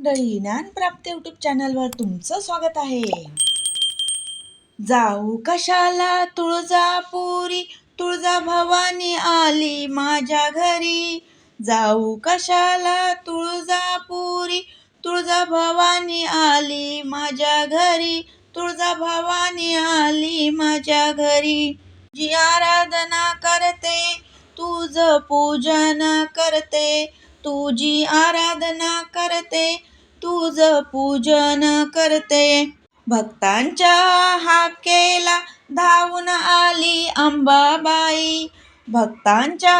मंडळी, ज्ञानप्राप्ती यूट्यूब चॅनलवर तुमचं स्वागत आहे. जाऊ कशाला तुळजापुरी, तुळजाभवानी आली माझ्या घरी. जाऊ कशाला तुळजापुरी, तुळजाभवानी आली माझ्या घरी. तुळजाभवानी आली माझ्या घरी. जी आराधना करते, तुझं पूजन करते. तुझी आराधना करते, तुझं पूजन करते. भक्तांच्या हाकेला धावून आली अंबाबाई. भक्तांच्या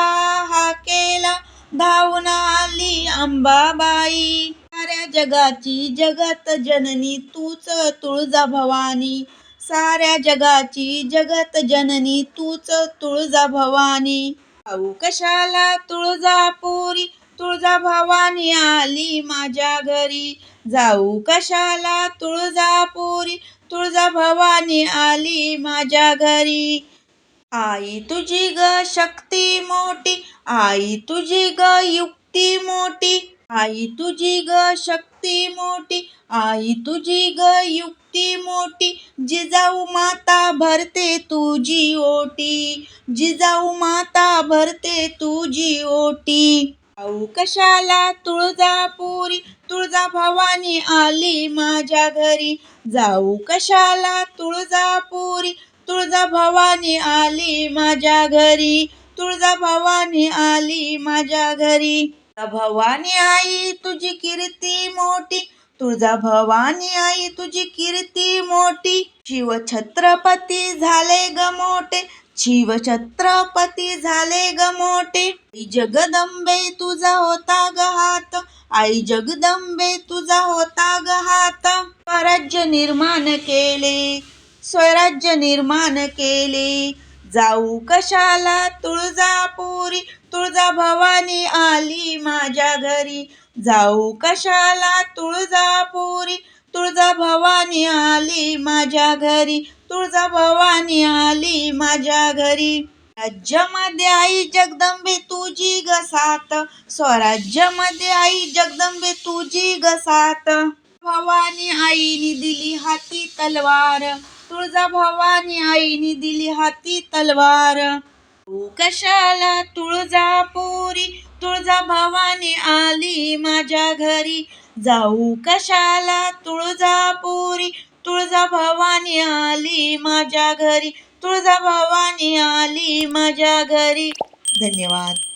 हाकेला धावून आली अंबाबाई. साऱ्या जगाची जगत जननी तूच तुळजाभवानी. साऱ्या जगाची जगत जननी तूच तुळजाभवानी. जाऊ कशाला तुळजापुरी, तुळजाभवानी आली माझ्या घरी. जाऊ कशाला तुळजापुरी, तुळजाभवानी आली माझ्या घरी. आई तुझी ग शक्ती मोठी, आई तुझी ग युक्ती मोठी. आई तुझी ग शक्ती मोठी, आई तुझी ग युक्ती मोठी. जिजाऊ माता भरते तुझी ओटी. जिजाऊ माता भरते तुझी ओटी. जाऊ कशाला तुळजापुरी, तुळजाभवानी आली माझ्या घरी. जाऊ कशाला तुळजापुरी, तुळजाभवानी आली माझ्या घरी. तुळजाभवानी आली माझ्या घरी. भवानी आई तुझी कीर्ती मोठी, तुळजाभवानी आई तुझी कीर्ती मोठी. शिव छत्रपती झाले ग मोठे, शिव छत्रपती झाले ग मोठे. आई जगदंबे तुझा होता ग हात, आई जगदंबे तुझा होता ग हात. स्वराज्य निर्माण केले, स्वराज्य निर्माण केले. जाऊ कशाला तुळजापुरी, तुळजाभवानी आली माझ्या घरी. जाऊ कशाला तुळजापुरी, तुळजाभवानी आली माझ्या घरी. तुळजाभवानी आली माझ्या घरी. राज्यामध्ये आई जगदंबे तुझी ग साथ, स्वराज्यामध्ये आई जगदंबे तुझी ग साथ. भवानी आईनी दिली हाती तलवार, तुळजाभवानी आईनी दिली हाती तलवार. जाऊ कशाला तुळजापुरी, तुळजाभवानी आली माझ्या घरी. जाऊ कशाला तुळजापुरी, तुळजाभवानी आली माझ्या घरी. तुळजाभवानी आली माझ्या घरी. धन्यवाद.